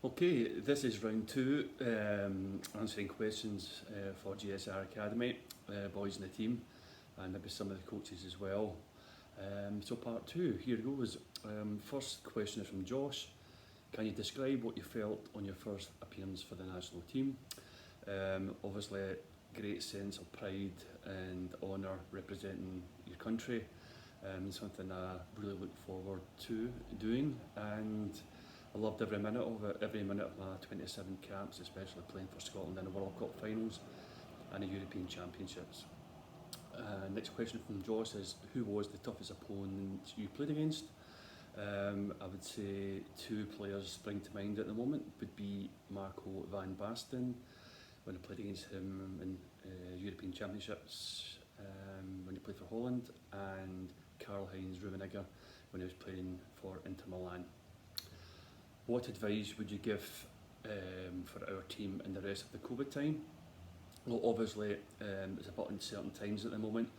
Okay, this is round two, answering questions for GSR Academy, boys in the team, and maybe some of the coaches as well. So part two, here goes. First question is from Josh. Can you describe what you felt on your first appearance for the national team? Obviously, a great sense of pride and honour representing your country. Something I really look forward to doing, and I loved every minute of it, every minute of my 27 caps, especially playing for Scotland in the World Cup finals and the European Championships. Next question from Josh is, who was the toughest opponent you played against? I would say two players spring to mind at the moment would be Marco van Basten, when I played against him in European Championships when he played for Holland, and Karl-Heinz Rummenigge when he was playing for Inter Milan. What advice would you give for our team in the rest of the COVID time? Well, obviously it's a bit uncertain times at the moment.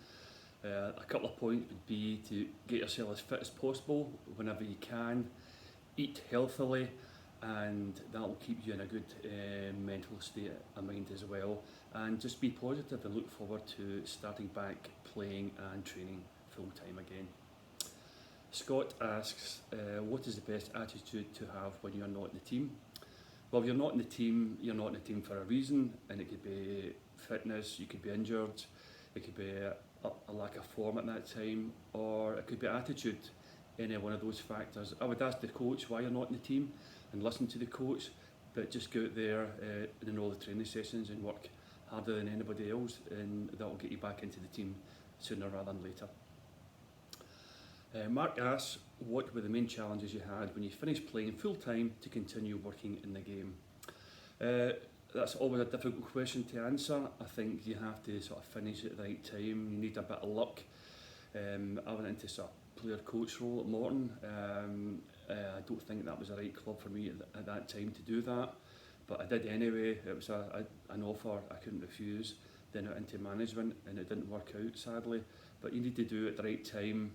A couple of points would be to get yourself as fit as possible whenever you can, eat healthily, and that will keep you in a good mental state of mind as well, and just be positive and look forward to starting back playing and training full time again. Scott asks, what is the best attitude to have when you're not in the team? Well, if you're not in the team, you're not in the team for a reason, and it could be fitness, you could be injured, it could be a lack of form at that time, or it could be attitude, any one of those factors. I would ask the coach why you're not in the team and listen to the coach, but just go out there in all the training sessions and work harder than anybody else, and that will get you back into the team sooner rather than later. Mark asks, what were the main challenges you had when you finished playing full time to continue working in the game? That's always a difficult question to answer. I think you have to sort of finish at the right time. You need a bit of luck. I went into sort of player coach role at Morton. I don't think that was the right club for me at that time to do that, but I did anyway. It was an offer I couldn't refuse. Then I went into management and it didn't work out, sadly. But you need to do it at the right time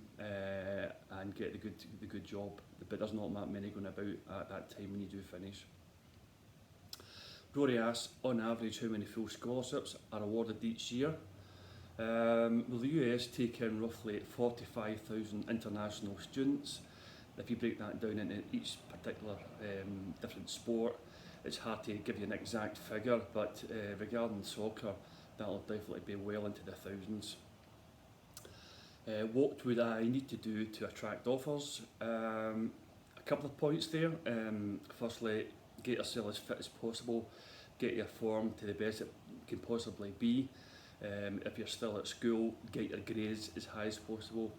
and get the good job. But there's not that many going about at that time when you do finish. Rory asks, on average, how many full scholarships are awarded each year? Well, the US take in roughly 45,000 international students. If you break that down into each particular different sport, it's hard to give you an exact figure, but regarding soccer, that'll definitely be well into the thousands. What would I need to do to attract offers? A couple of points there. Firstly, get yourself as fit as possible, get your form to the best it can possibly be. If you're still at school, get your grades as high as possible,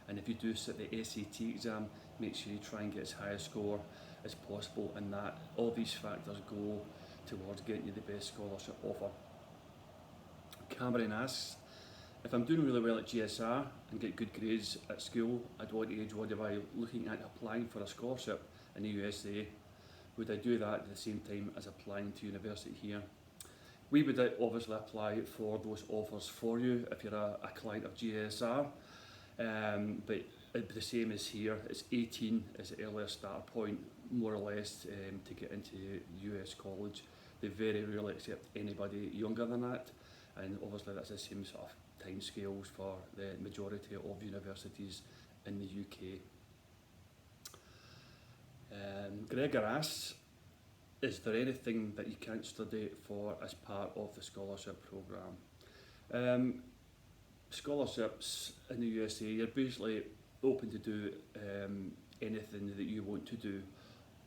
and if you do sit the SAT exam, make sure you try and get as high a score as possible, and that all these factors go towards getting you the best scholarship offer. Cameron asks, if I'm doing really well at GSR and get good grades at school, at what age would I be looking at applying for a scholarship in the USA? Would I do that at the same time as applying to university here? We would obviously apply for those offers for you if you're a client of GSR, but it'd be the same as here. It's 18 as the earliest start point, more or less, to get into US college. They very rarely accept anybody younger than that, and obviously that's the same sort of time scales for the majority of universities in the UK. Gregor asks, is there anything that you can't study for as part of the scholarship programme? Scholarships in the USA, you're basically open to do anything that you want to do.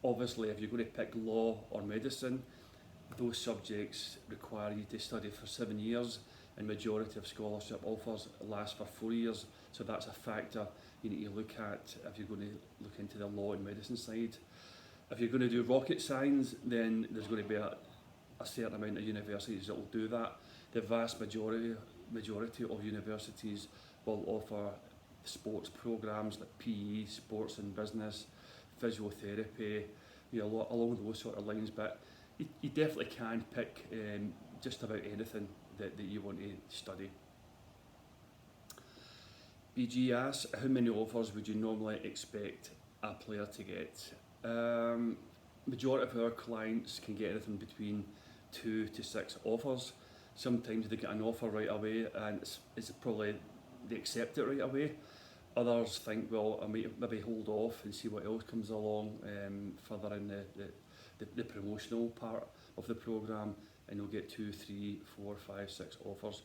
Obviously, if you're going to pick law or medicine, those subjects require you to study for 7 years, and majority of scholarship offers last for 4 years, so that's a factor you need to look at if you're going to look into the law and medicine side. If you're going to do rocket science, then there's going to be a certain amount of universities that will do that. The vast majority of universities will offer sports programs like PE, sports and business, physiotherapy, along those sort of lines, but you definitely can pick just about anything that you want to study. BG asks, how many offers would you normally expect a player to get? majority of our clients can get anything between 2 to 6 offers. Sometimes they get an offer right away and it's probably they accept it right away. Others think, well, I might maybe hold off and see what else comes along further in the promotional part of the programme, and you'll get 2, 3, 4, 5, 6 offers.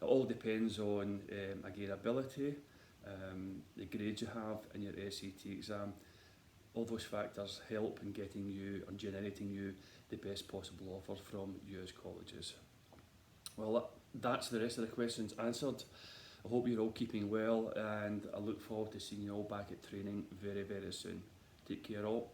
It all depends on again ability, the grades you have in your SAT exam. All those factors help in getting you and generating you the best possible offers from US colleges. Well, that's the rest of the questions answered. I hope you're all keeping well, and I look forward to seeing you all back at training very, very soon. Take care all.